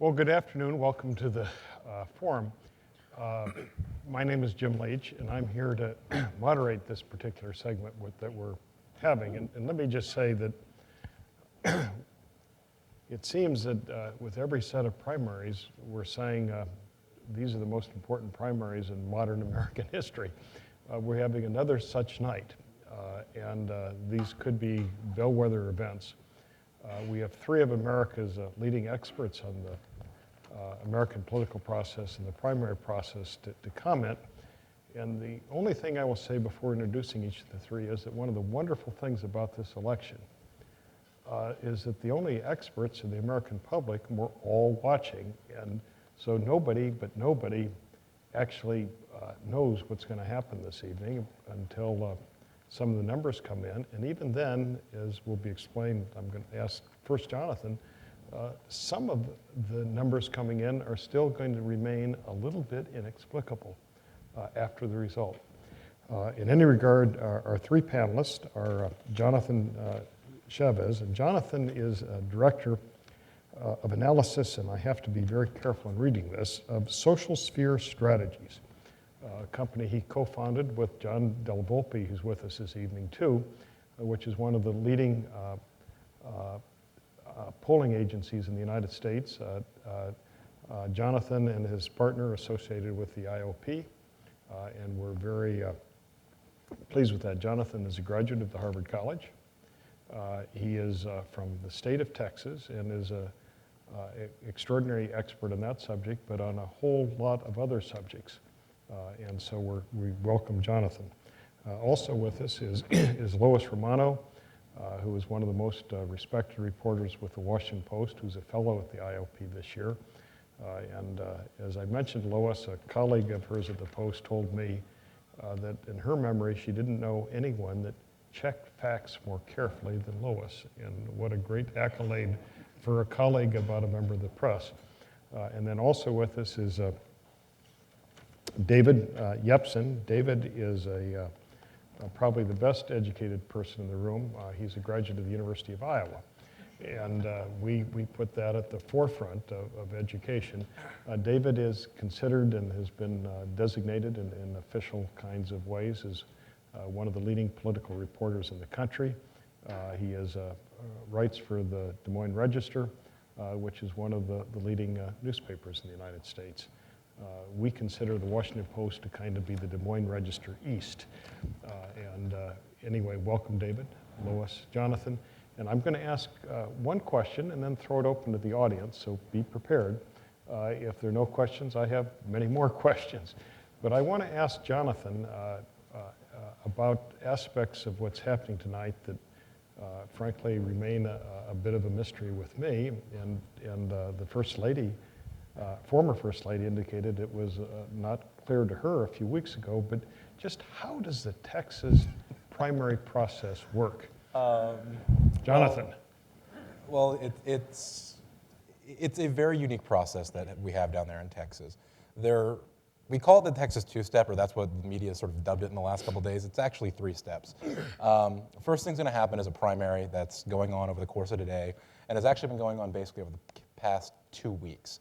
Well, good afternoon. Welcome to the forum. My name is Jim Leach, and I'm here to moderate this particular segment that we're having. And let me just say that it seems that with every set of primaries, we're saying these are the most important primaries in modern American history. We're having another such night, and these could be bellwether events. We have three of America's leading experts on the American political process and the primary process to comment. And the only thing I will say before introducing each of the three is that one of the wonderful things about this election is that the only experts in the American public were all watching. And so nobody actually knows what's going to happen this evening until some of the numbers come in. And even then, as will be explained, I'm going to ask first Jonathan, some of the numbers coming in are still going to remain a little bit inexplicable after the result. In any regard, our three panelists are Jonathan Chavez, and Jonathan is a director of analysis, and I have to be very careful in reading this, of Social Sphere Strategies, a company he co-founded with John Del Volpe, who's with us this evening too, which is one of the leading polling agencies in the United States. Jonathan and his partner are associated with the IOP, and we're very pleased with that. Jonathan is a graduate of the Harvard College. He is from the state of Texas and is an extraordinary expert on that subject, but on a whole lot of other subjects. And so we welcome Jonathan. Also with us is Lois Romano, who is one of the most respected reporters with the Washington Post, who's a fellow at the IOP this year. And as I mentioned, Lois, a colleague of hers at the Post, told me that in her memory, she didn't know anyone that checked facts more carefully than Lois. And what a great accolade for a colleague about a member of the press. And then also with us is David Yepsen. David is probably the best educated person in the room. He's a graduate of the University of Iowa. And we put that at the forefront of education. David is considered and has been designated in official kinds of ways as one of the leading political reporters in the country. He writes for the Des Moines Register, which is one of the leading newspapers in the United States. We consider the Washington Post to kind of be the Des Moines Register East. Anyway, welcome, David, Lois, Jonathan. And I'm going to ask one question and then throw it open to the audience, so be prepared. If there are no questions, I have many more questions. But I want to ask Jonathan about aspects of what's happening tonight that frankly remain a bit of a mystery with me. And the First Lady, former First Lady, indicated it was not clear to her a few weeks ago, but just how does the Texas primary process work? Jonathan. Well, it's a very unique process that we have down there in Texas. We call it the Texas two-step, or that's what the media sort of dubbed it in the last couple of days. It's actually 3 steps. First thing's going to happen is a primary that's going on over the course of today, and has actually been going on basically over the past 2 weeks.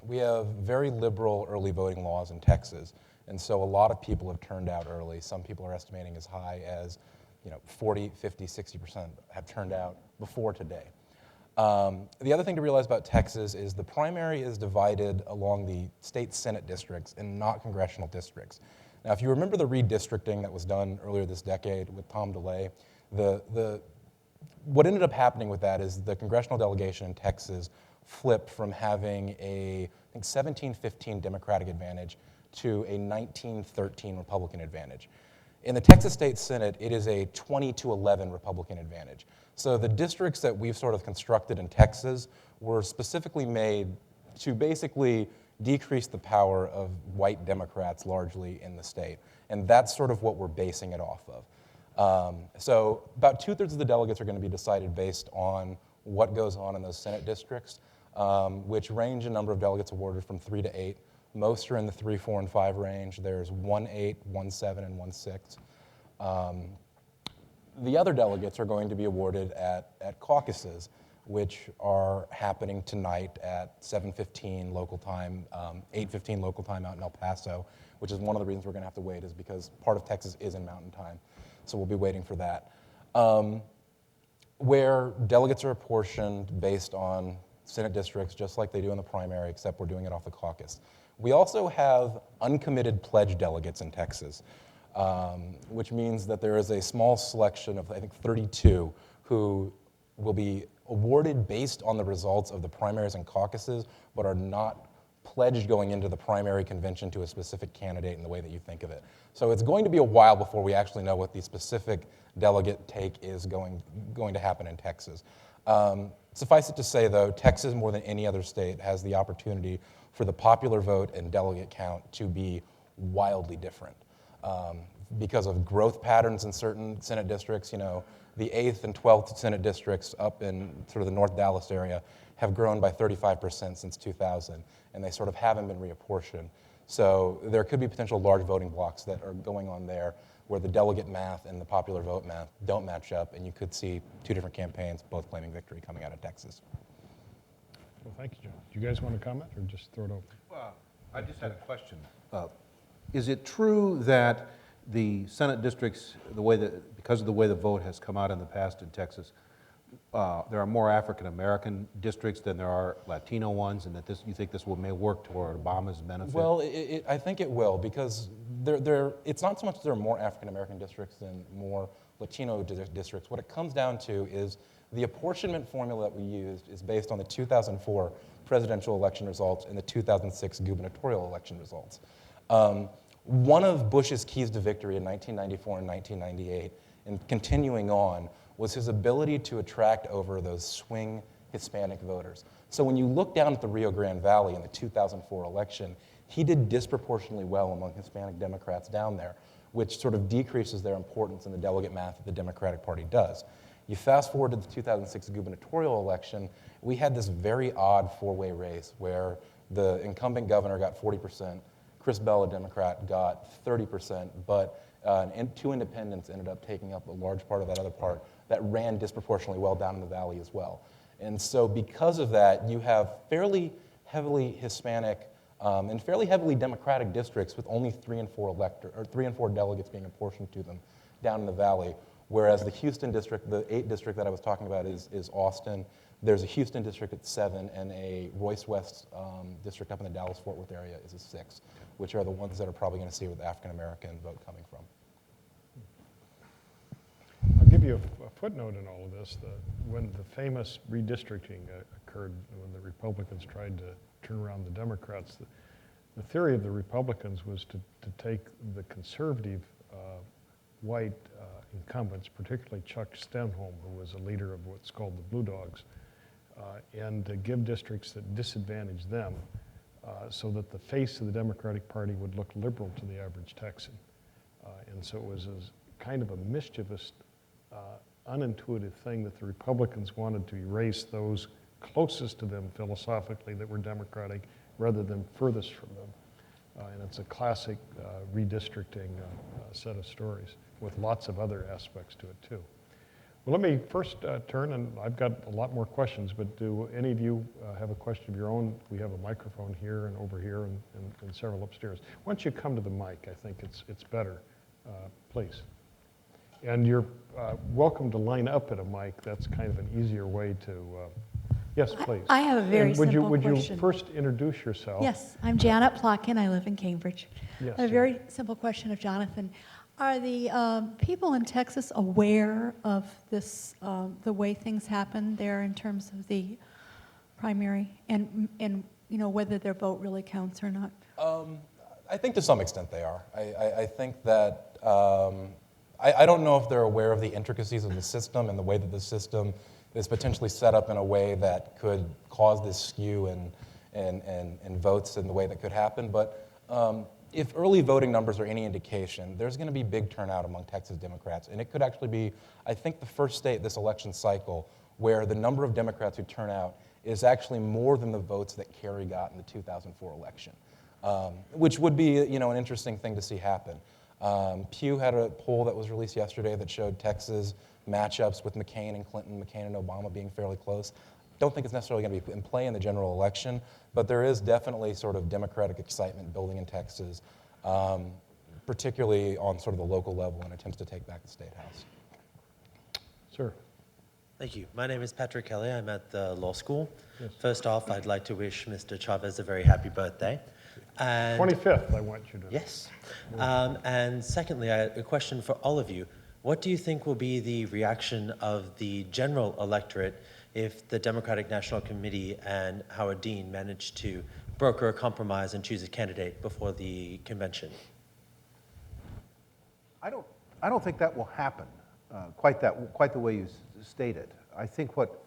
We have very liberal early voting laws in Texas, and so a lot of people have turned out early. Some people are estimating as high as 40, 50, 60% have turned out before today. The other thing to realize about Texas is the primary is divided along the state Senate districts and not congressional districts. Now, if you remember the redistricting that was done earlier this decade with Tom DeLay, what ended up happening with that is the congressional delegation in Texas flipped from having I think 17-15 Democratic advantage to a 19-13 Republican advantage. In the Texas State Senate, it is a 20-11 Republican advantage. So the districts that we've sort of constructed in Texas were specifically made to basically decrease the power of white Democrats largely in the state. And that's sort of what we're basing it off of. So about 2/3 of the delegates are going to be decided based on what goes on in those Senate districts, which range in number of delegates awarded from 3 to 8. Most are in the 3, 4, and 5 range. There's 1-8, 1-7, and 1-6. The other delegates are going to be awarded at caucuses, which are happening tonight at 7:15 local time, 8:15 local time out in El Paso, which is one of the reasons we're going to have to wait is because part of Texas is in Mountain Time. So we'll be waiting for that. Where delegates are apportioned based on Senate districts, just like they do in the primary, except we're doing it off the caucus. We also have uncommitted pledge delegates in Texas, which means that there is a small selection of, I think, 32 who will be awarded based on the results of the primaries and caucuses, but are not pledged going into the primary convention to a specific candidate in the way that you think of it. So it's going to be a while before we actually know what the specific delegate take is going to happen in Texas. Suffice it to say, though, Texas, more than any other state, has the opportunity for the popular vote and delegate count to be wildly different. Because of growth patterns in certain Senate districts, you know, the 8th and 12th Senate districts up in sort of the North Dallas area have grown by 35% since 2000, and they sort of haven't been reapportioned. So there could be potential large voting blocks that are going on there where the delegate math and the popular vote math don't match up, and you could see two different campaigns, both claiming victory, coming out of Texas. Well, thank you, John. Do you guys want to comment or just throw it over? Well, I just had a question. Is it true that the Senate districts, because of the way the vote has come out in the past in Texas, there are more African American districts than there are Latino ones, and that you think this may work toward Obama's benefit? Well, I think it will, because it's not so much that there are more African American districts than more Latino districts. What it comes down to is the apportionment formula that we used is based on the 2004 presidential election results and the 2006 gubernatorial election results. One of Bush's keys to victory in 1994 and 1998, and continuing on, was his ability to attract over those swing Hispanic voters. So when you look down at the Rio Grande Valley in the 2004 election, he did disproportionately well among Hispanic Democrats down there, which sort of decreases their importance in the delegate math that the Democratic Party does. You fast forward to the 2006 gubernatorial election, we had this very odd four-way race where the incumbent governor got 40%, Chris Bell, a Democrat, got 30%, but two independents ended up taking up a large part of that other part that ran disproportionately well down in the valley as well. And so because of that, you have fairly heavily Hispanic and fairly heavily Democratic districts with only 3 and 4 delegates being apportioned to them down in the valley, whereas the Houston district, the 8th district that I was talking about is Austin. There's a Houston district at 7, and a Royce West district up in the Dallas-Fort Worth area is a 6, which are the ones that are probably going to see where the African-American vote coming from. I'll give you a footnote in all of this. When the famous redistricting occurred, when the Republicans tried to turn around the Democrats, the theory of the Republicans was to take the conservative white incumbents, particularly Chuck Stenholm, who was a leader of what's called the Blue Dogs, and to give districts that disadvantaged them so that the face of the Democratic Party would look liberal to the average Texan. And so it was kind of a mischievous, unintuitive thing that the Republicans wanted to erase those closest to them philosophically that were Democratic rather than furthest from them. And it's a classic redistricting set of stories with lots of other aspects to it too. Well, let me first turn, and I've got a lot more questions, but do any of you have a question of your own? We have a microphone here and over here and several upstairs. Once you come to the mic, I think it's better, please. And you're welcome to line up at a mic. That's kind of an easier way to, yes, please. I have a very simple question. question. Would you first introduce yourself? Yes, I'm Janet Plotkin. I live in Cambridge. Yes, I have a very simple question of Jonathan. Are the people in Texas aware of this, the way things happen there in terms of the primary, and you know whether their vote really counts or not? I think to some extent they are. I think that I don't know if they're aware of the intricacies of the system and the way that the system is potentially set up in a way that could cause this skew and votes in the way that could happen. But if early voting numbers are any indication, there's going to be big turnout among Texas Democrats. And it could actually be, I think, the first state this election cycle where the number of Democrats who turn out is actually more than the votes that Kerry got in the 2004 election, which would be, you know, an interesting thing to see happen. Pew had a poll that was released yesterday that showed Texas matchups with McCain and Clinton, McCain and Obama being fairly close. don't think it's necessarily going to be in play in the general election, but there is definitely sort of Democratic excitement building in Texas, particularly on sort of the local level in attempts to take back the State House. Sir. Thank you. My name is Patrick Kelly. I'm at the law school. Yes. First off, I'd like to wish Mr. Chavez a very happy birthday. And 25th, I want you to. yes. And secondly, I have a question for all of you. What do you think will be the reaction of the general electorate if the Democratic National Committee and Howard Dean manage to broker a compromise and choose a candidate before the convention? I don't think that will happen quite the way you stated. I think what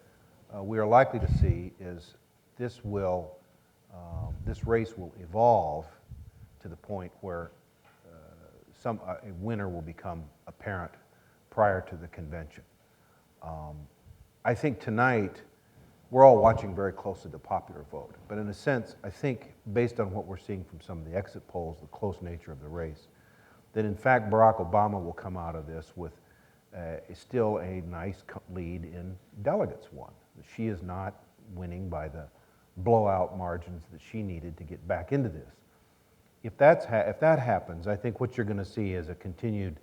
we are likely to see is this race will evolve to the point where a winner will become apparent prior to the convention. I think tonight we're all watching very closely the popular vote, but in a sense, I think based on what we're seeing from some of the exit polls, the close nature of the race, that in fact Barack Obama will come out of this with still a nice lead in delegates won. She is not winning by the blowout margins that she needed to get back into this. If that happens, I think what you're going to see is a continued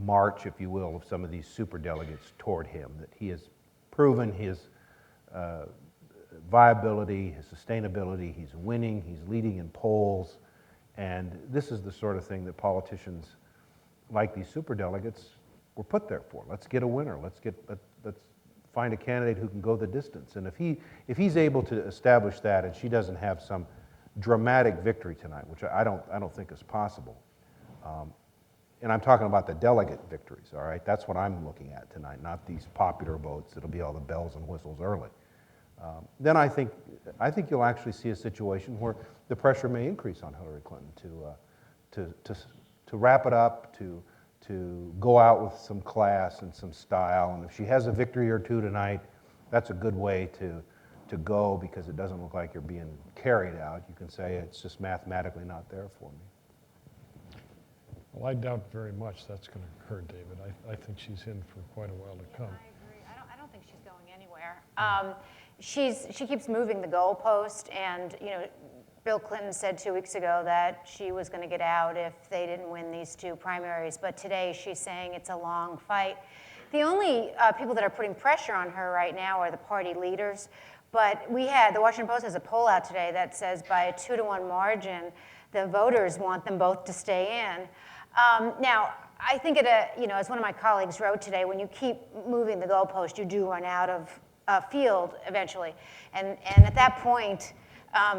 march, if you will, of some of these superdelegates toward him, that he has proven his viability, his sustainability, he's winning, he's leading in polls, and this is the sort of thing that politicians like these superdelegates were put there for. Let's get a winner, let's find a candidate who can go the distance, and if he's able to establish that and she doesn't have some dramatic victory tonight, which I don't think is possible, and I'm talking about the delegate victories, all right? That's what I'm looking at tonight, not these popular votes that'll be all the bells and whistles early. Then I think you'll actually see a situation where the pressure may increase on Hillary Clinton to wrap it up, to go out with some class and some style, and if she has a victory or two tonight, that's a good way to go because it doesn't look like you're being carried out. You can say it's just mathematically not there for me. Well, I doubt very much that's going to occur, David. I think she's in for quite a while to come. I agree. I don't think she's going anywhere. She keeps moving the goalpost, and Bill Clinton said 2 weeks ago that she was going to get out if they didn't win these two primaries, but today she's saying it's a long fight. The only people that are putting pressure on her right now are the party leaders, but the Washington Post has a poll out today that says by a 2-to-1 margin, the voters want them both to stay in. Now, I think as one of my colleagues wrote today, when you keep moving the goalpost, you do run out of field eventually. And at that point,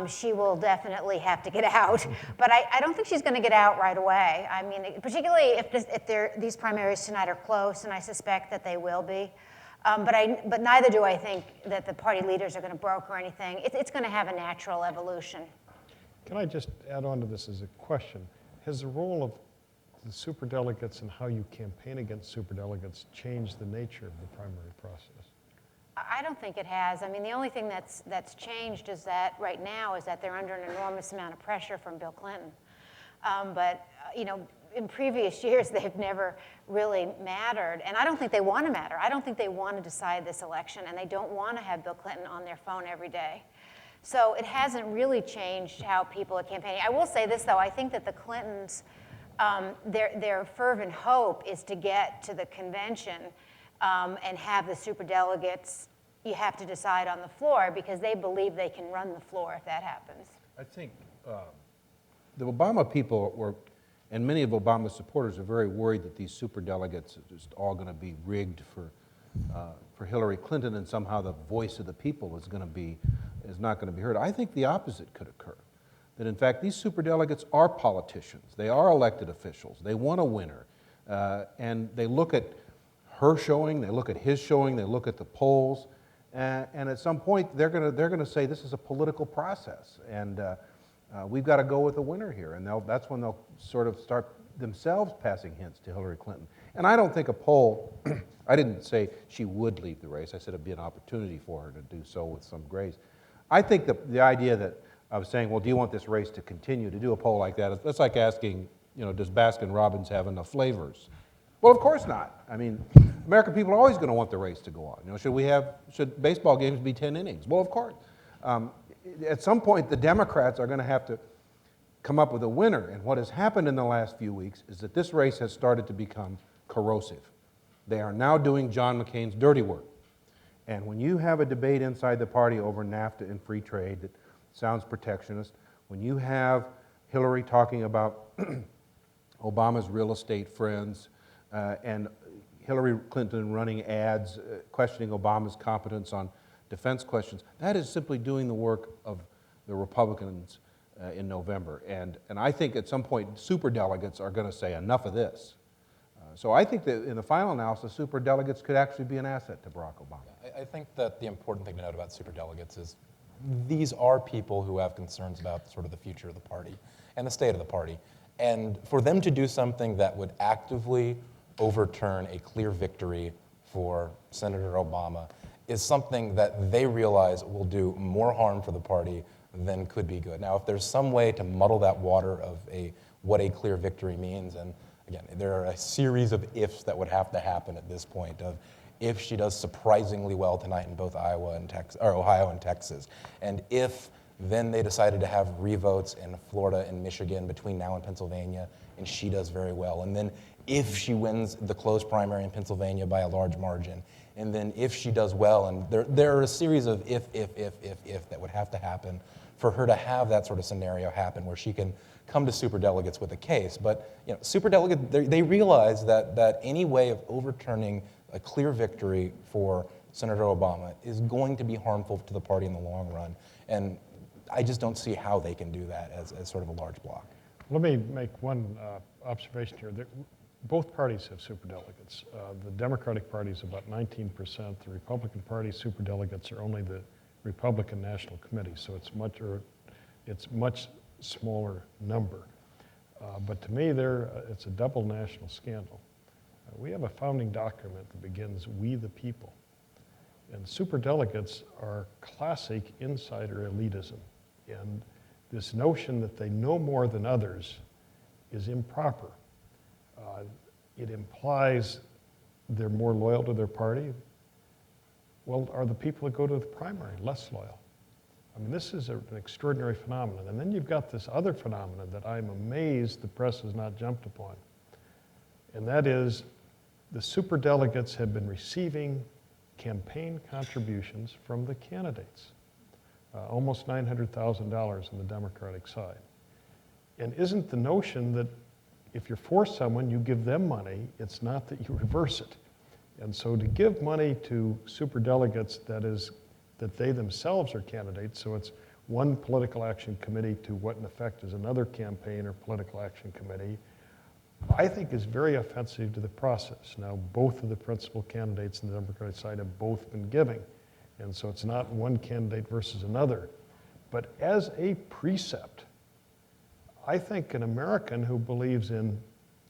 she will definitely have to get out. But I don't think she's going to get out right away. I mean, particularly if these primaries tonight are close, and I suspect that they will be. But neither do I think that the party leaders are going to broker anything. It's going to have a natural evolution. Can I just add on to this as a question? Has the role of the superdelegates and how you campaign against superdelegates changed the nature of the primary process? I don't think it has. I mean, the only thing that's changed is that right now is that they're under an enormous amount of pressure from Bill Clinton. But in previous years, they've never really mattered, and I don't think they want to matter. I don't think they want to decide this election, and they don't want to have Bill Clinton on their phone every day. So it hasn't really changed how people are campaigning. I will say this, though. I think that the Clintons, their fervent hope is to get to the convention and have the superdelegates, you have to decide on the floor because they believe they can run the floor if that happens. I think the Obama people and many of Obama's supporters are very worried that these superdelegates are just all going to be rigged for Hillary Clinton, and somehow the voice of the people is not going to be heard. I think the opposite could occur. That in fact these superdelegates are politicians. They are elected officials. They want a winner, and they look at her showing, they look at his showing, they look at the polls, and at some point they're going to say this is a political process, and we've got to go with a winner here, and that's when they'll sort of start themselves passing hints to Hillary Clinton. And I don't think a poll, I didn't say she would leave the race, I said it'd be an opportunity for her to do so with some grace. I think the idea that I was saying, well, do you want this race to continue, to do a poll like that, that's like asking, does Baskin-Robbins have enough flavors? Well, of course not. I mean, American people are always going to want the race to go on. You know, should baseball games be 10 innings? Well, of course. At some point, the Democrats are going to have to come up with a winner. And what has happened in the last few weeks is that this race has started to become corrosive. They are now doing John McCain's dirty work. And when you have a debate inside the party over NAFTA and free trade that sounds protectionist, when you have Hillary talking about Obama's real estate friends, and Hillary Clinton running ads questioning Obama's competence on defense questions, that is simply doing the work of the Republicans in November. And I think at some point, superdelegates are going to say, enough of this. So I think that in the final analysis, superdelegates could actually be an asset to Barack Obama. I think that the important thing to note about superdelegates is these are people who have concerns about sort of the future of the party and the state of the party. And for them to do something that would actively overturn a clear victory for Senator Obama is something that they realize will do more harm for the party than could be good. Now, if there's some way to muddle that water of what a clear victory means, and again, there are a series of ifs that would have to happen at this point of if she does surprisingly well tonight in both Ohio and Texas, and if then they decided to have revotes in Florida and Michigan between now and Pennsylvania, and she does very well, and then if she wins the closed primary in Pennsylvania by a large margin, and then if she does well, and there are a series of if that would have to happen for her to have that sort of scenario happen where she can come to superdelegates with a case. But you know, superdelegates, they realize that any way of overturning a clear victory for Senator Obama is going to be harmful to the party in the long run. And I just don't see how they can do that as sort of a large bloc. Let me make one observation here. Both parties have superdelegates. The Democratic Party is about 19%. The Republican Party superdelegates are only the Republican National Committee, so it's much smaller number. But to me, it's a double national scandal. We have a founding document that begins, "We the people." And superdelegates are classic insider elitism. And this notion that they know more than others is improper. It implies they're more loyal to their party. Well, are the people that go to the primary less loyal? I mean, this is an extraordinary phenomenon. And then you've got this other phenomenon that I'm amazed the press has not jumped upon. And that is the superdelegates have been receiving campaign contributions from the candidates, almost $900,000 on the Democratic side. And isn't the notion that if you're for someone, you give them money, it's not that you reverse it. And so to give money to superdelegates, that they themselves are candidates, so it's one political action committee to what in effect is another campaign or political action committee, I think is very offensive to the process. Now, both of the principal candidates on the Democratic side have both been giving, and so it's not one candidate versus another. But as a precept, I think an American who believes in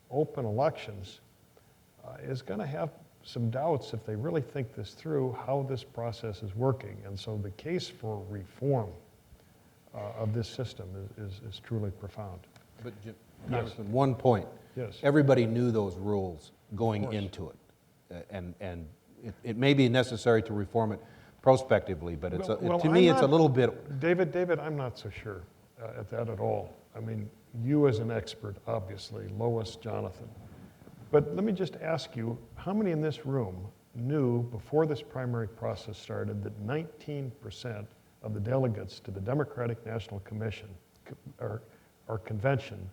open elections is going to have some doubts if they really think this through, how this process is working. And so the case for reform of this system is truly profound. But Jim, Yes. Congressman, one point. Yes. Everybody knew those rules going into it. And it may be necessary to reform it prospectively, but it's Well, to me, I'm it's a not- little bit. David, I'm not so sure at that at all. I mean, you as an expert, obviously, Lois, Jonathan. But let me just ask you, how many in this room knew before this primary process started that 19% of the delegates to the Democratic National Commission or convention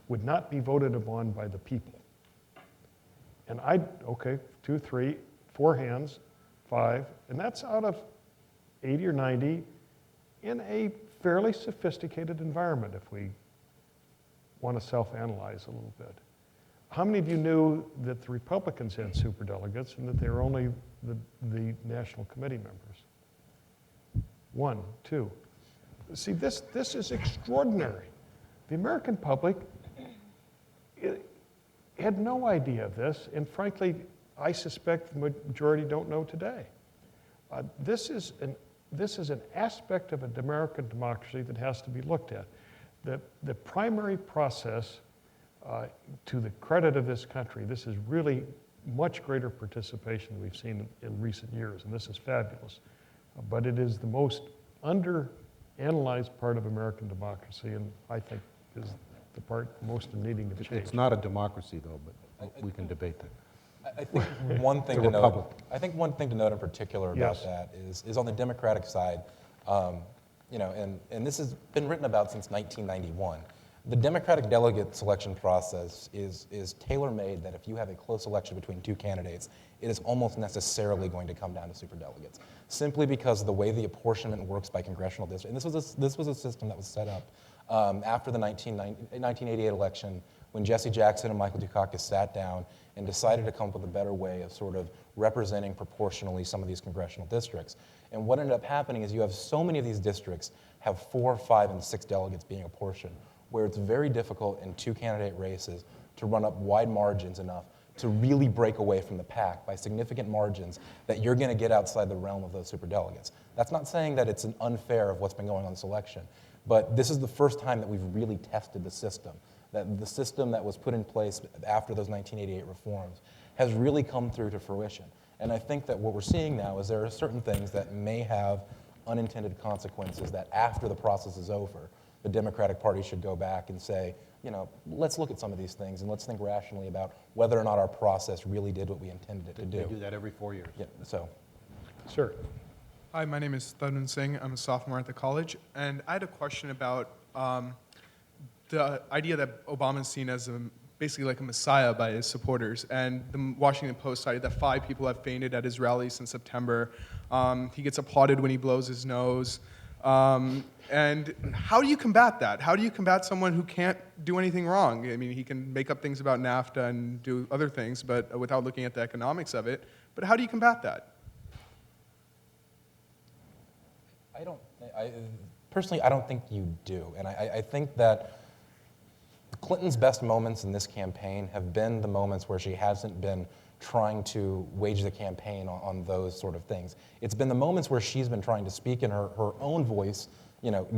would not be voted upon by the people? And okay, 2, 3, 4 hands, 5, and that's out of 80 or 90 in a fairly sophisticated environment, if we want to self-analyze a little bit. How many of you knew that the Republicans had superdelegates and that they were only the National Committee members? 1, 2. See, this is extraordinary. The American public had no idea of this, and frankly, I suspect the majority don't know today. This is an aspect of an American democracy that has to be looked at. The primary process To the credit of this country, this is really much greater participation than we've seen in recent years, and this is fabulous. But it is the most under-analyzed part of American democracy, and I think is the part most in needing to change. It's not a democracy, though, but we can debate that. I think one thing The to note. Republic. I think one thing to note in particular about Yes. that is on the Democratic side, and this has been written about since 1991. The Democratic delegate selection process is tailor-made that if you have a close election between two candidates, it is almost necessarily going to come down to superdelegates, simply because of the way the apportionment works by congressional district. And this was a system that was set up after the 1988 election, when Jesse Jackson and Michael Dukakis sat down and decided to come up with a better way of sort of representing proportionally some of these congressional districts. And what ended up happening is you have so many of these districts have 4, 5, and 6 delegates being apportioned, where it's very difficult in two candidate races to run up wide margins enough to really break away from the pack by significant margins that you're going to get outside the realm of those superdelegates. That's not saying that it's an unfair of what's been going on in this election, but this is the first time that we've really tested the system, that the system that was put in place after those 1988 reforms has really come through to fruition. And I think that what we're seeing now is there are certain things that may have unintended consequences that after the process is over, the Democratic Party should go back and say, let's look at some of these things and let's think rationally about whether or not our process really did what we intended it to do. They do that every 4 years. Yeah, so. Sir. Hi, my name is Thadun Singh. I'm a sophomore at the college, and I had a question about the idea that Obama is seen as basically like a messiah by his supporters. And the Washington Post cited that 5 people have fainted at his rallies in September. He gets applauded when he blows his nose. And how do you combat that? How do you combat someone who can't do anything wrong? I mean, he can make up things about NAFTA and do other things, but without looking at the economics of it. But how do you combat that? Personally, I don't think you do. And I think that Clinton's best moments in this campaign have been the moments where she hasn't been trying to wage the campaign on those sort of things. It's been the moments where she's been trying to speak in her own voice,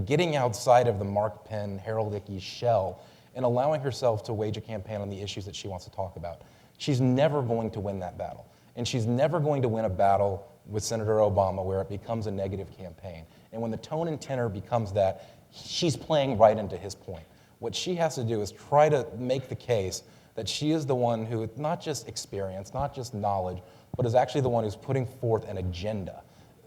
getting outside of the Mark Penn, Harold Ickes shell, and allowing herself to wage a campaign on the issues that she wants to talk about. She's never going to win that battle. And she's never going to win a battle with Senator Obama where it becomes a negative campaign. And when the tone and tenor becomes that, she's playing right into his point. What she has to do is try to make the case that she is the one who, not just experience, not just knowledge, but is actually the one who's putting forth an agenda,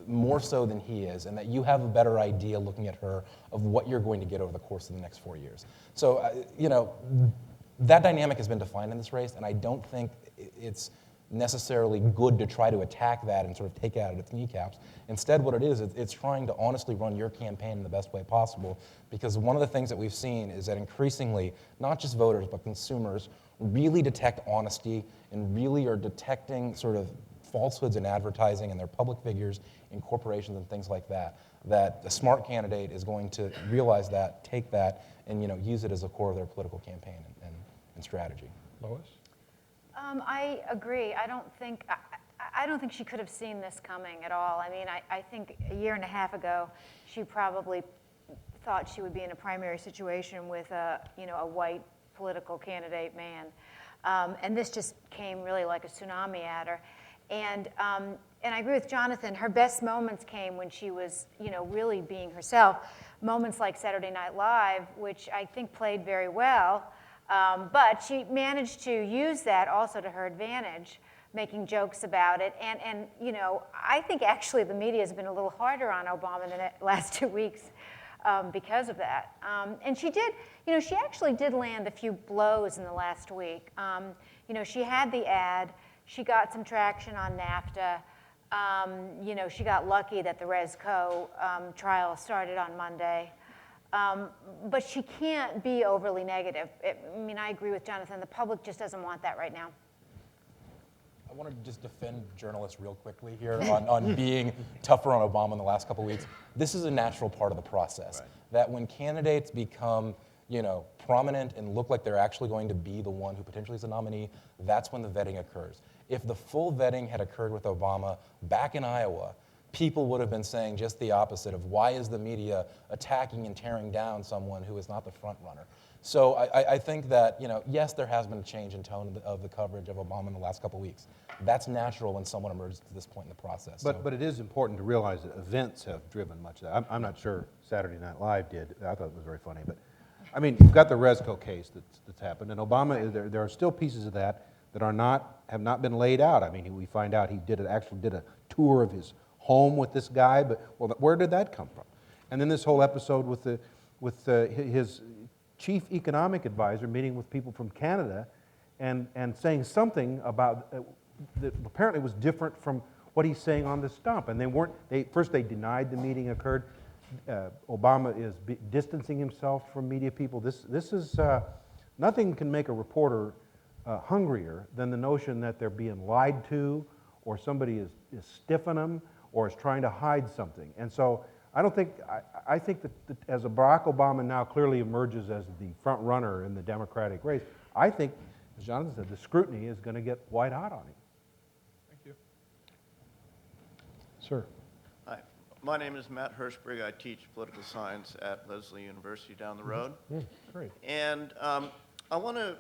more so than he is, and that you have a better idea looking at her of what you're going to get over the course of the next 4 years. So, that dynamic has been defined in this race, and I don't think it's necessarily good to try to attack that and sort of take it out at its kneecaps. Instead, what it is, it's trying to honestly run your campaign in the best way possible, because one of the things that we've seen is that increasingly, not just voters, but consumers really detect honesty and really are detecting sort of falsehoods in advertising and their public figures in corporations and things like that, that a smart candidate is going to realize that, take that, and use it as a core of their political campaign and strategy. Lois? I agree. I don't think she could have seen this coming at all. I mean, I think a year and a half ago, she probably thought she would be in a primary situation with a white political candidate man. And this just came really like a tsunami at her. And I agree with Jonathan. Her best moments came when she was, really being herself. Moments like Saturday Night Live, which I think played very well. But she managed to use that also to her advantage, making jokes about it. And I think actually the media has been a little harder on Obama in the last 2 weeks because of that. And she did, she actually did land a few blows in the last week. She had the ad. She got some traction on NAFTA. She got lucky that the ResCo trial started on Monday. But she can't be overly negative. I agree with Jonathan. The public just doesn't want that right now. I want to just defend journalists real quickly here on being tougher on Obama in the last couple of weeks. This is a natural part of the process. Right. That when candidates become, prominent and look like they're actually going to be the one who potentially is a nominee, that's when the vetting occurs. If the full vetting had occurred with Obama back in Iowa, people would have been saying just the opposite of why is the media attacking and tearing down someone who is not the front runner. So I think that, yes, there has been a change in tone of the coverage of Obama in the last couple of weeks. That's natural when someone emerges to this point in the process. But it is important to realize that events have driven much of that. I'm not sure Saturday Night Live did. I thought it was very funny. But, I mean, you've got the Resco case that's happened, and Obama, there are still pieces of that have not been laid out. I mean, we find out he actually did a tour of his home with this guy, but where did that come from? And then this whole episode with his chief economic advisor meeting with people from Canada and saying something about that apparently was different from what he's saying on the stump. And first they denied the meeting occurred. Obama is distancing himself from media people. This is, nothing can make a reporter hungrier than the notion that they're being lied to, or somebody is stiffing them, or is trying to hide something. And so I think that as Barack Obama now clearly emerges as the front runner in the Democratic race, I think, as Jonathan said, the scrutiny is going to get white hot on him. Thank you. Sir. Hi, my name is Matt Hirschberg. I teach political science at Lesley University down the road. Great. And I want to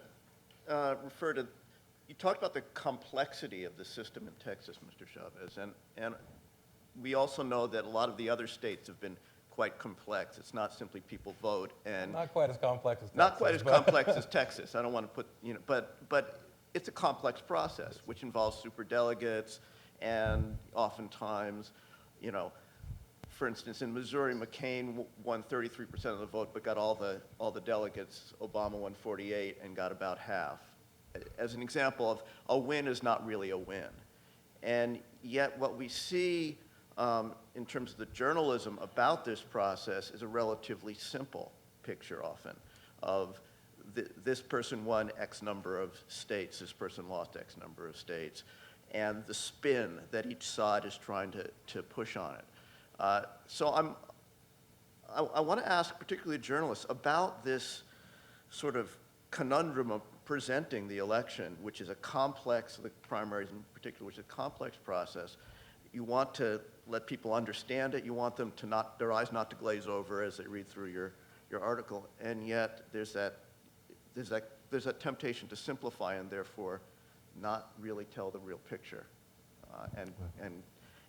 refer to, you talked about the complexity of the system in Texas, Mr. Chavez, and we also know that a lot of the other states have been quite complex. It's not simply people vote and not quite as complex as Texas. Not quite as complex as Texas. I don't want to put, but it's a complex process, which involves superdelegates, and oftentimes, for instance, in Missouri, McCain won 33% of the vote, but got all the delegates. Obama won 48 and got about half. As an example of a win is not really a win, and yet what we see in terms of the journalism about this process is a relatively simple picture often of this person won X number of states, this person lost X number of states, and the spin that each side is trying to push on it. So I want to ask particularly journalists about this sort of conundrum of presenting the election, which is a complex, the primaries in particular, which is a complex process. You want to let people understand it. You want them to their eyes not to glaze over as they read through your article. And yet there's that temptation to simplify and therefore not really tell the real picture,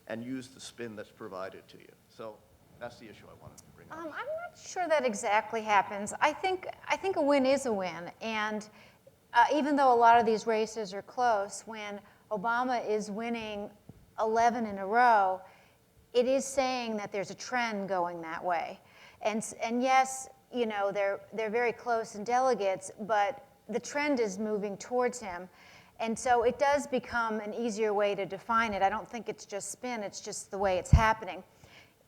and use the spin that's provided to you. So that's the issue I wanted to bring up. I'm not sure that exactly happens. I think a win is a win, and even though a lot of these races are close, when Obama is winning 11 in a row, it is saying that there's a trend going that way. And yes, they're very close in delegates, but the trend is moving towards him. And so it does become an easier way to define it. I don't think it's just spin, it's just the way it's happening.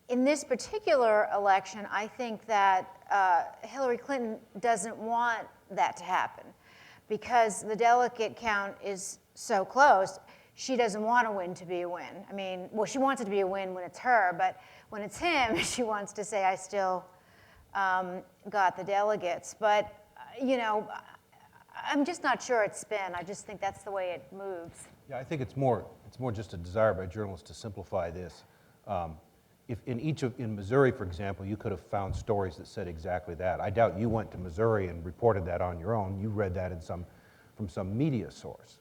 In this particular election, I think that Hillary Clinton doesn't want that to happen because the delegate count is so close. She doesn't want a win to be a win. I mean, well, she wants it to be a win when it's her, but when it's him, she wants to say, I still got the delegates. But, I'm just not sure it's spin. I just think that's the way it moves. Yeah, I think it's more just a desire by journalists to simplify this. If in Missouri, for example, you could have found stories that said exactly that. I doubt you went to Missouri and reported that on your own. You read that from some media source.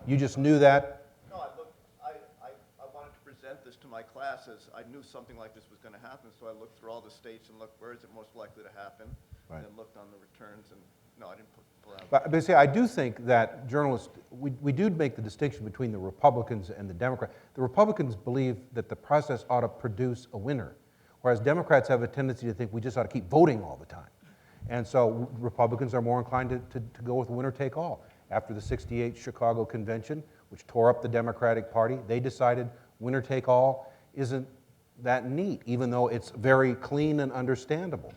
You just knew that? No, I wanted to present this to my classes. I knew something like this was going to happen, so I looked through all the states and looked where is it most likely to happen, Right. and then looked on the returns, and no, I didn't pull out. But see, I do think that journalists, we do make the distinction between the Republicans and the Democrats. The Republicans believe that the process ought to produce a winner, whereas Democrats have a tendency to think we just ought to keep voting all the time. And so Republicans are more inclined to go with winner take all. After the '68 Chicago Convention, which tore up the Democratic Party, they decided winner take all isn't that neat, even though it's very clean and understandable.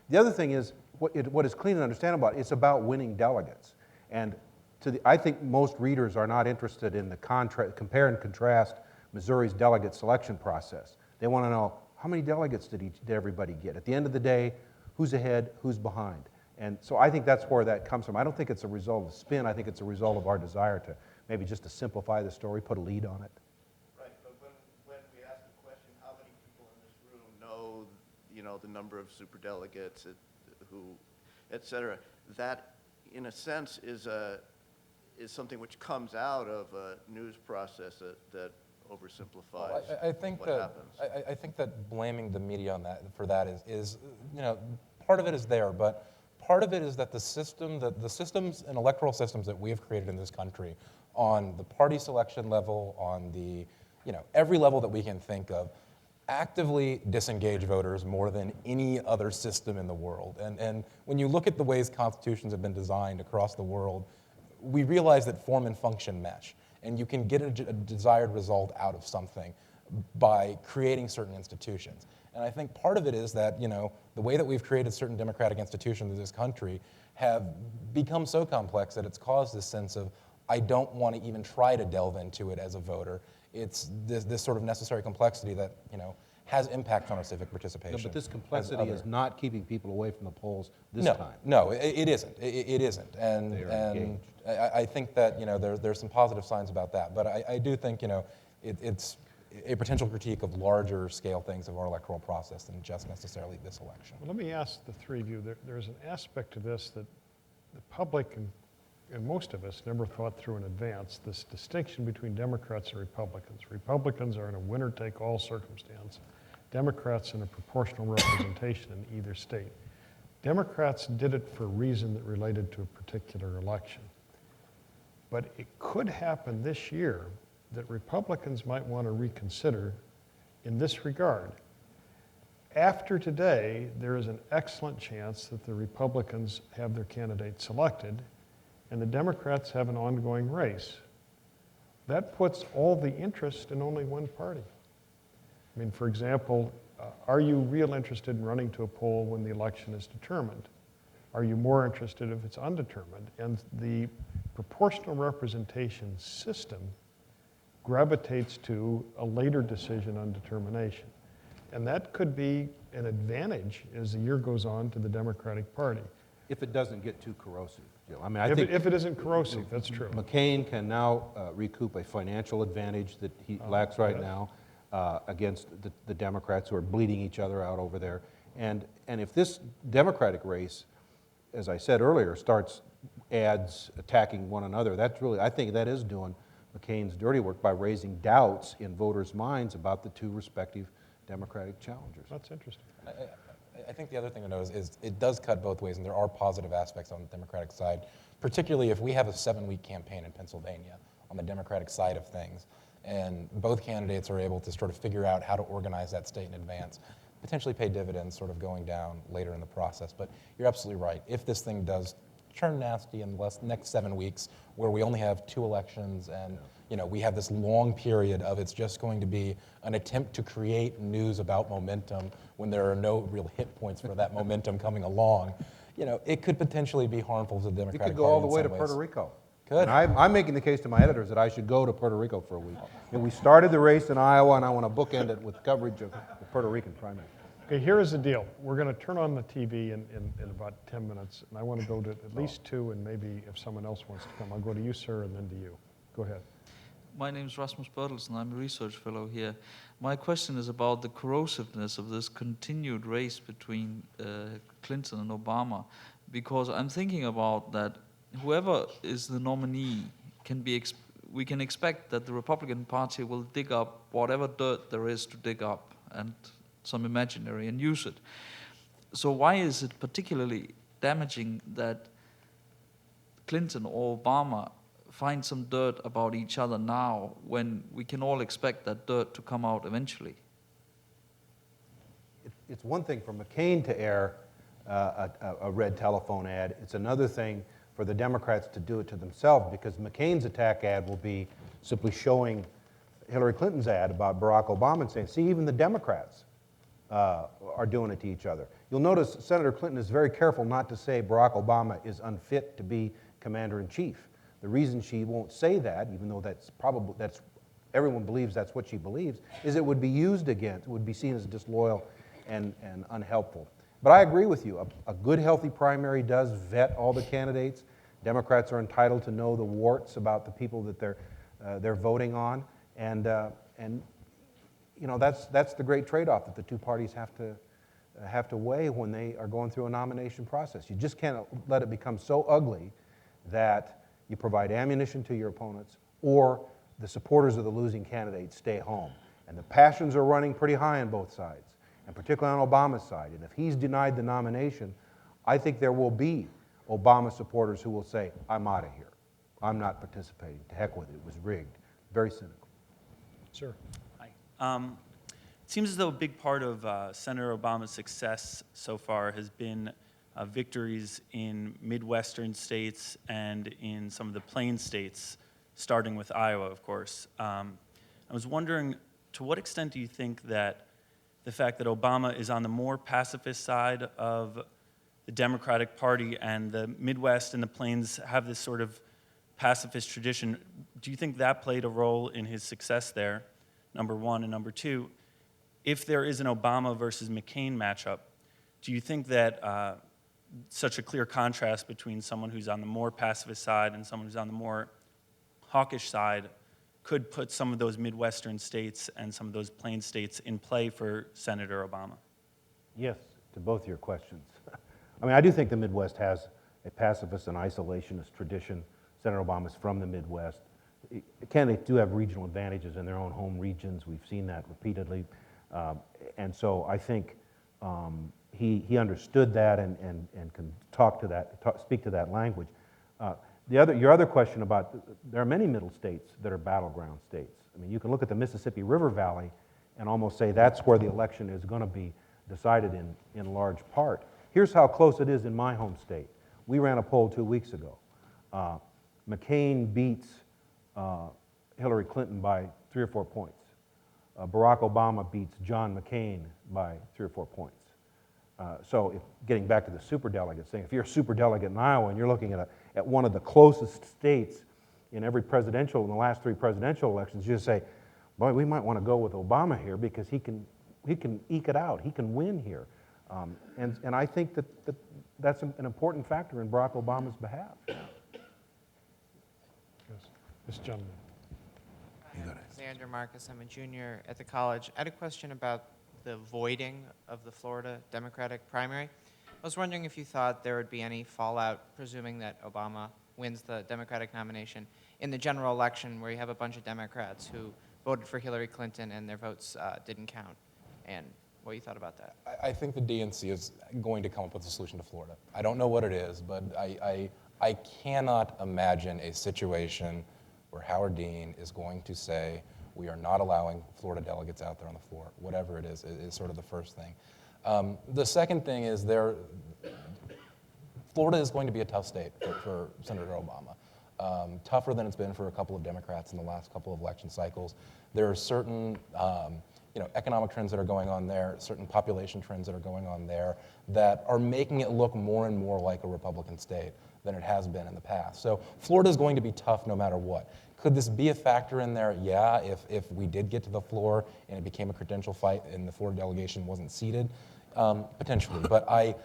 The other thing is, what is clean and understandable about it, it's about winning delegates. And I think most readers are not interested in the compare and contrast Missouri's delegate selection process. They want to know, how many delegates did everybody get? At the end of the day, who's ahead, who's behind? And so I think that's where that comes from. I don't think it's a result of spin. I think it's a result of our desire to maybe just to simplify the story, put a lead on it. Right, but when we ask the question, how many people in this room know, the number of superdelegates who et cetera, that, in a sense, is something which comes out of a news process that oversimplifies I think what that happens. I think that blaming the media on that for that is part of it is there, but part of it is that the systems and electoral systems that we have created in this country, on the party selection level, on the every level that we can think of, actively disengage voters more than any other system in the world. And when you look at the ways constitutions have been designed across the world, we realize that form and function mesh, and you can get a desired result out of something by creating certain institutions. And I think part of it is that, the way that we've created certain democratic institutions in this country have become so complex that it's caused this sense of, I don't want to even try to delve into it as a voter. It's this sort of necessary complexity that, has impact on our civic participation. No, but this complexity is not keeping people away from the polls this no, time. No, it isn't. It isn't. And, They are and engaged. I think that, there's some positive signs about that. But I do think, it's a potential critique of larger scale things of our electoral process than just necessarily this election. Well, let me ask the three of you, there's an aspect to this that the public and most of us never thought through in advance, this distinction between Democrats and Republicans. Republicans are in a winner-take-all circumstance. Democrats in a proportional representation in either state. Democrats did it for a reason that related to a particular election. But it could happen this year that Republicans might want to reconsider in this regard. After today, there is an excellent chance that the Republicans have their candidate selected and the Democrats have an ongoing race. That puts all the interest in only one party. I mean, for example, are you real interested in running to a poll when the election is determined? Are you more interested if it's undetermined? And the proportional representation system gravitates to a later decision on determination. And that could be an advantage as the year goes on to the Democratic Party. If it doesn't get too corrosive, Joe. I mean, If it isn't corrosive, that's true. McCain can now recoup a financial advantage that he lacks right now against the Democrats who are bleeding each other out over there. And if this Democratic race, as I said earlier, starts ads attacking one another, that's really, I think that is doing McCain's dirty work by raising doubts in voters' minds about the two respective Democratic challengers. That's interesting. I think the other thing to know is it does cut both ways, and there are positive aspects on the Democratic side, particularly if we have a 7-week campaign in Pennsylvania on the Democratic side of things, and both candidates are able to sort of figure out how to organize that state in advance, potentially pay dividends sort of going down later in the process. But you're absolutely right. If this thing does turn nasty in the next 7 weeks, where we only have 2 elections and we have this long period of it's just going to be an attempt to create news about momentum when there are no real hit points for that momentum coming along, it could potentially be harmful to the It Democratic could go Party all the in way some to ways. Puerto Rico. Could. And I'm making the case to my editors that I should go to Puerto Rico for a week. And we started the race in Iowa, and I want to bookend it with coverage of the Puerto Rican primary. Okay, here is the deal. We're going to turn on the TV in about 10 minutes, and I want to go to at least 2, and maybe if someone else wants to come, I'll go to you, sir, and then to you. Go ahead. My name is Rasmus Bertelsen. I'm a research fellow here. My question is about the corrosiveness of this continued race between Clinton and Obama, because I'm thinking about that whoever is the nominee we can expect that the Republican Party will dig up whatever dirt there is to dig up, and some imaginary, and use it. So why is it particularly damaging that Clinton or Obama find some dirt about each other now when we can all expect that dirt to come out eventually? It's one thing for McCain to air a red telephone ad. It's another thing for the Democrats to do it to themselves, because McCain's attack ad will be simply showing Hillary Clinton's ad about Barack Obama and saying, see, even the Democrats are doing it to each other. You'll notice Senator Clinton is very careful not to say Barack Obama is unfit to be commander-in-chief. The reason she won't say that, even though that's everyone believes that's what she believes, is it would be used against, it would be seen as disloyal and unhelpful. But I agree with you. A good, healthy primary does vet all the candidates. Democrats are entitled to know the warts about the people that they're voting on, and that's the great trade-off that the two parties have have to weigh when they are going through a nomination process. You just can't let it become so ugly that you provide ammunition to your opponents or the supporters of the losing candidate stay home. And the passions are running pretty high on both sides, and particularly on Obama's side. And if he's denied the nomination, I think there will be Obama supporters who will say, I'm out of here. I'm not participating. To heck with it. It was rigged. Very cynical. Sir. Hi. It seems as though a big part of Senator Obama's success so far has been victories in Midwestern states and in some of the Plain states, starting with Iowa, of course. I was wondering, to what extent do you think that the fact that Obama is on the more pacifist side of the Democratic Party and the Midwest and the Plains have this sort of pacifist tradition, do you think that played a role in his success there, number one? And number two, if there is an Obama versus McCain matchup, do you think that such a clear contrast between someone who's on the more pacifist side and someone who's on the more hawkish side could put some of those Midwestern states and some of those Plain states in play for Senator Obama? Yes, to both your questions. I mean, I do think the Midwest has a pacifist and isolationist tradition. Senator Obama's from the Midwest. Candidates do have regional advantages in their own home regions. We've seen that repeatedly. And so I think he understood that and can speak to that language. Your other question about, there are many middle states that are battleground states. I mean, you can look at the Mississippi River Valley and almost say that's where the election is going to be decided in large part. Here's how close it is in my home state. We ran a poll 2 weeks ago. McCain beats Hillary Clinton by 3 or 4 points. Barack Obama beats John McCain by 3 or 4 points. So getting back to the superdelegates thing, if you're a superdelegate in Iowa and you're looking at one of the closest states in the last 3 presidential elections, you just say, boy, we might want to go with Obama here because he can eke it out. He can win here. And I think that's an important factor in Barack Obama's behalf. Yes. This gentleman. Xander Marcus, I'm a junior at the college. I had a question about the voiding of the Florida Democratic primary. I was wondering if you thought there would be any fallout, presuming that Obama wins the Democratic nomination, in the general election where you have a bunch of Democrats who voted for Hillary Clinton and their votes didn't count, and what you thought about that. I think the DNC is going to come up with a solution to Florida. I don't know what it is, but I cannot imagine a situation where Howard Dean is going to say, we are not allowing Florida delegates out there on the floor. Whatever it is sort of the first thing. The second thing is Florida is going to be a tough state for Senator Obama. Tougher than it's been for a couple of Democrats in the last couple of election cycles. There are certain economic trends that are going on there, certain population trends that are going on there that are making it look more and more like a Republican state than it has been in the past. So Florida is going to be tough no matter what. Could this be a factor in there? Yeah, if we did get to the floor and it became a credential fight and the Florida delegation wasn't seated, potentially. But I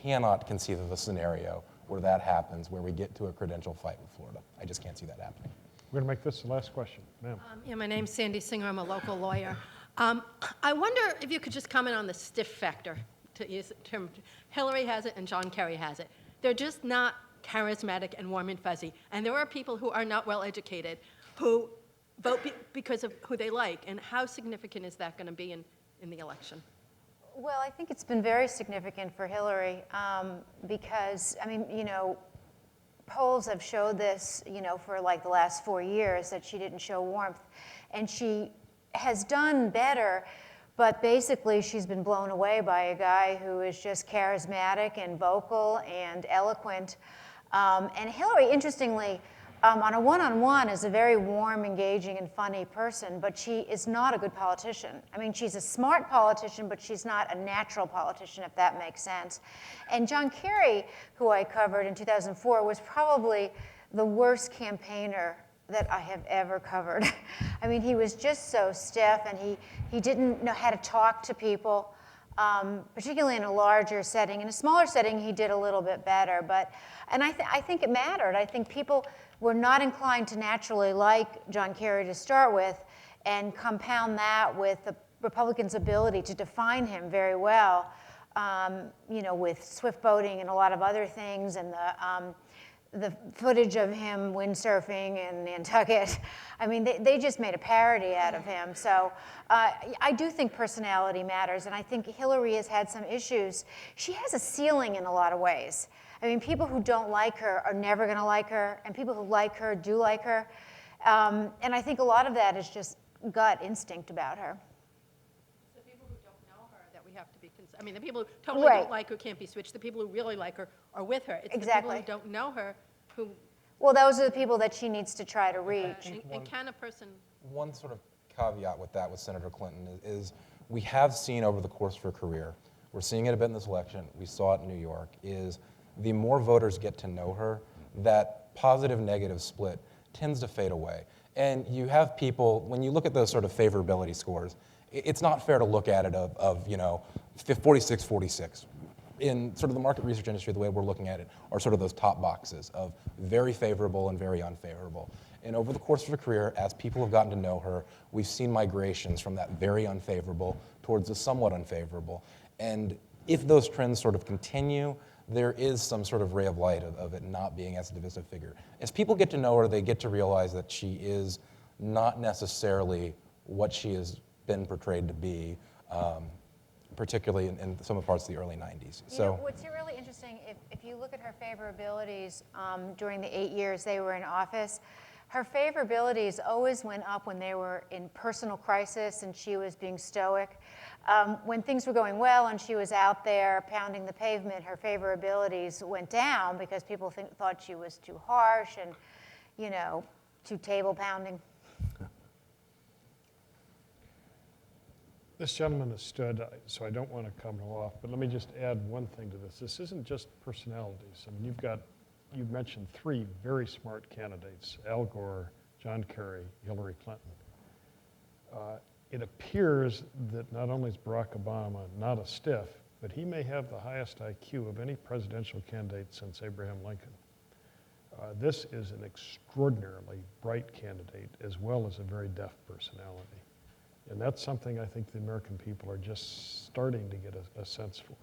cannot conceive of a scenario where that happens, where we get to a credential fight with Florida. I just can't see that happening. We're going to make this the last question. Ma'am. Yeah, my name's Sandy Singer. I'm a local lawyer. I wonder if you could just comment on the stiff factor, to use the term. Hillary has it and John Kerry has it. They're just not charismatic and warm and fuzzy. And there are people who are not well educated who vote because of who they like. And how significant is that going to be in the election? Well, I think it's been very significant for Hillary because, polls have showed this, for like the last 4 years that she didn't show warmth. And she has done better, but basically she's been blown away by a guy who is just charismatic and vocal and eloquent. And Hillary, interestingly, on a one-on-one is a very warm, engaging, and funny person, but she is not a good politician. I mean, she's a smart politician, but she's not a natural politician, if that makes sense. And John Kerry, who I covered in 2004, was probably the worst campaigner that I have ever covered. I mean, he was just so stiff, and he didn't know how to talk to people, particularly in a larger setting. In a smaller setting, he did a little bit better, and I think it mattered. I think people were not inclined to naturally like John Kerry to start with, and compound that with the Republicans' ability to define him very well. you know, with swift boating and a lot of other things, and the footage of him windsurfing in Nantucket. I mean, they just made a parody out of him. So I do think personality matters, and I think Hillary has had some issues. She has a ceiling in a lot of ways. I mean, people who don't like her are never going to like her, and people who like her do like her. And I think a lot of that is just gut instinct about her. The people who don't know her that we have to be I mean, the people who totally Right. don't like her can't be switched. The people who really like her are with her. It's Exactly. the people who don't know her who, Well, those are the people that she needs to try to reach. and can a person, One sort of caveat with that with Senator Clinton is we have seen over the course of her career, we're seeing it a bit in this election, we saw it in New York, is the more voters get to know her, that positive-negative split tends to fade away. And you have people, when you look at those sort of favorability scores, it's not fair to look at it of 46-46. In sort of the market research industry, the way we're looking at it are sort of those top boxes of very favorable and very unfavorable. And over the course of her career, as people have gotten to know her, we've seen migrations from that very unfavorable towards the somewhat unfavorable. And if those trends sort of continue, there is some sort of ray of light of it not being as a divisive figure. As people get to know her, they get to realize that she is not necessarily what she has been portrayed to be, particularly in some of the parts of the early 90s. You know, what's really interesting, if you look at her favorabilities during the 8 years they were in office, her favorabilities always went up when they were in personal crisis and she was being stoic. When things were going well and she was out there pounding the pavement, her favorabilities went down because people thought she was too harsh and, you know, too table pounding. This gentleman has stood, so I don't want to come off, but let me just add one thing to this. This isn't just personalities. I mean, you've mentioned three very smart candidates, Al Gore, John Kerry, Hillary Clinton. It appears that not only is Barack Obama not a stiff, but he may have the highest IQ of any presidential candidate since Abraham Lincoln. This is an extraordinarily bright candidate as well as a very deaf personality. And that's something I think the American people are just starting to get a sense for.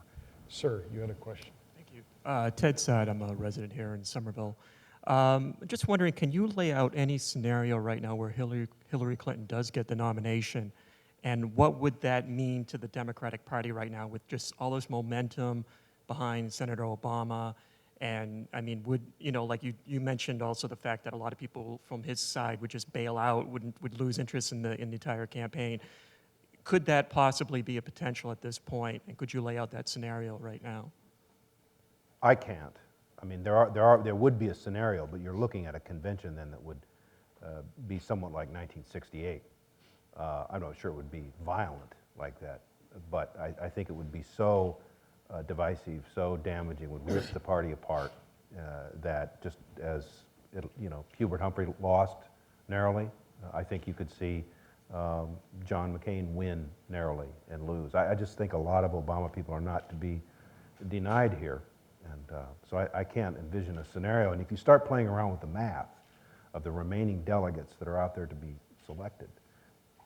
Sir, you had a question. Thank you. Ted Saad, I'm a resident here in Somerville. Just wondering, can you lay out any scenario right now where Hillary Clinton does get the nomination, and what would that mean to the Democratic Party right now with just all this momentum behind Senator Obama? And I mean, would, you know, like you mentioned also the fact that a lot of people from his side would just bail out, would lose interest in the entire campaign. Could that possibly be a potential at this point? And could you lay out that scenario right now? I can't. I mean, there would be a scenario, but you're looking at a convention then that would be somewhat like 1968. I'm not sure it would be violent like that, but I think it would be so divisive, so damaging, would rip the party apart, that just as, Hubert Humphrey lost narrowly, I think you could see John McCain win narrowly and lose. I just think a lot of Obama people are not to be denied here. And so I can't envision a scenario. And if you start playing around with the math of the remaining delegates that are out there to be selected,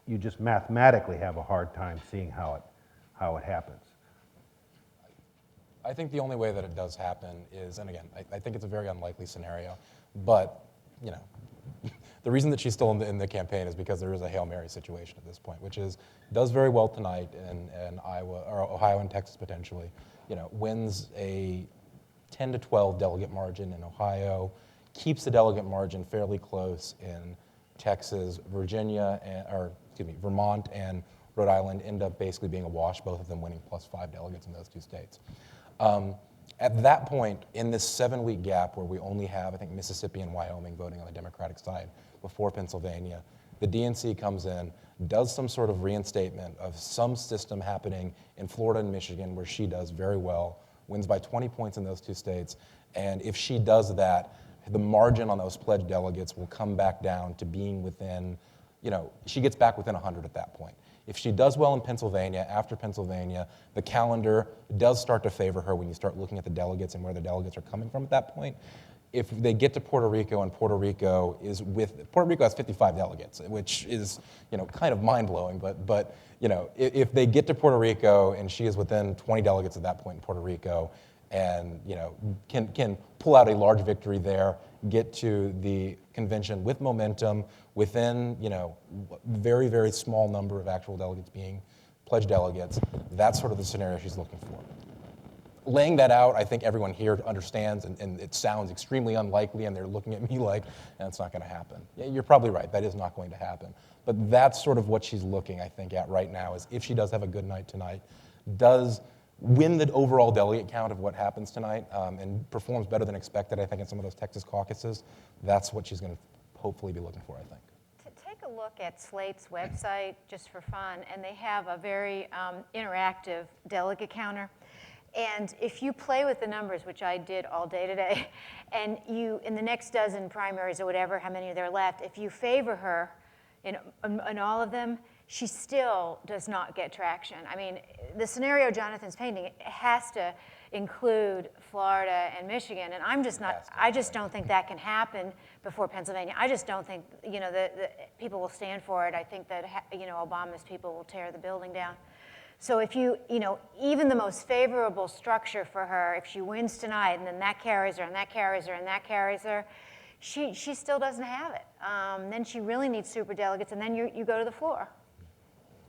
you just mathematically have a hard time seeing how it happens. I think the only way that it does happen is, and again, I think it's a very unlikely scenario, but, the reason that she's still in the campaign is because there is a Hail Mary situation at this point, which is, does very well tonight in Iowa, or Ohio and Texas potentially, wins a 10 to 12 delegate margin in Ohio, keeps the delegate margin fairly close in Texas, Vermont and Rhode Island end up basically being a wash, both of them winning +5 delegates in those two states. At that point, in this 7-week gap where we only have, I think, Mississippi and Wyoming voting on the Democratic side before Pennsylvania, the DNC comes in, does some sort of reinstatement of some system happening in Florida and Michigan where she does very well, wins by 20 points in those two states, and if she does that, the margin on those pledged delegates will come back down to being within, she gets back within 100 at that point. If she does well in Pennsylvania, after Pennsylvania, the calendar does start to favor her when you start looking at the delegates and where the delegates are coming from at that point. if they get to Puerto Rico and Puerto Rico has 55 delegates, which is, kind of mind-blowing, but if they get to Puerto Rico and she is within 20 delegates at that point in Puerto Rico and, can pull out a large victory there, get to the convention with momentum within, very, very small number of actual delegates being pledged delegates, that's sort of the scenario she's looking for. Laying that out, I think everyone here understands, and it sounds extremely unlikely, and they're looking at me like, that's not going to happen. Yeah, you're probably right, that is not going to happen. But that's sort of what she's looking, I think, at right now, is if she does have a good night tonight, does win the overall delegate count of what happens tonight, and performs better than expected, I think, in some of those Texas caucuses, that's what she's going to hopefully be looking for, I think. Take a look at Slate's website, just for fun, and they have a very interactive delegate counter. And if you play with the numbers, which I did all day today, and you, in the next dozen primaries or whatever, how many are there left, if you favor her in all of them, she still does not get traction. I mean, the scenario Jonathan's painting has to include Florida and Michigan, and I just don't think that can happen before Pennsylvania. I just don't think, the people will stand for it. I think that, Obama's people will tear the building down. So if even the most favorable structure for her, if she wins tonight and then that carries her and that carries her and that carries her, she still doesn't have it. Then she really needs superdelegates, and then you go to the floor.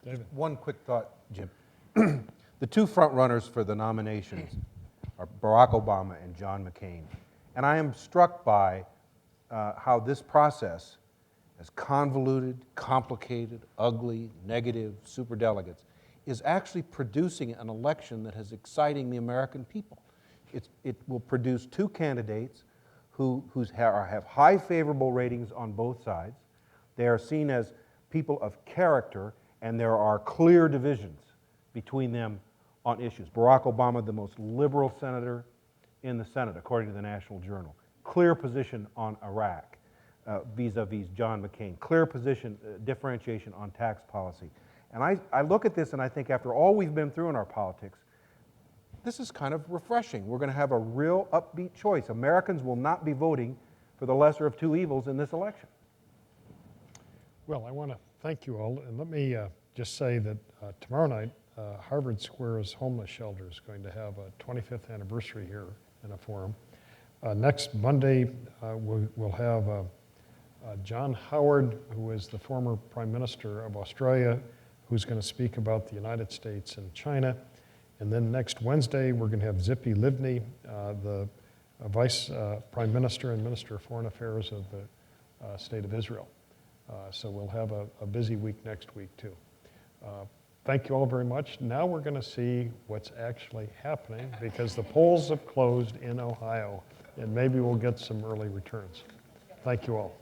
David. One quick thought, Jim. The two front runners for the nominations are Barack Obama and John McCain. And I am struck by how this process, as convoluted, complicated, ugly, negative, superdelegates, is actually producing an election that is exciting the American people. It will produce two candidates who have high favorable ratings on both sides. They are seen as people of character, and there are clear divisions between them on issues. Barack Obama, the most liberal senator in the Senate, according to the National Journal. Clear position on Iraq vis-a-vis John McCain. Clear position, differentiation on tax policy. And I look at this and I think after all we've been through in our politics, this is kind of refreshing. We're going to have a real upbeat choice. Americans will not be voting for the lesser of two evils in this election. Well, I want to thank you all, and let me just say that tomorrow night, Harvard Square's homeless shelter is going to have a 25th anniversary here in a forum. Next Monday, we'll have John Howard, who is the former Prime Minister of Australia, who's going to speak about the United States and China. And then next Wednesday, we're going to have Zippy Livni, the Vice Prime Minister and Minister of Foreign Affairs of the State of Israel. So we'll have a busy week next week, too. Thank you all very much. Now we're going to see what's actually happening, because the polls have closed in Ohio, and maybe we'll get some early returns. Thank you all.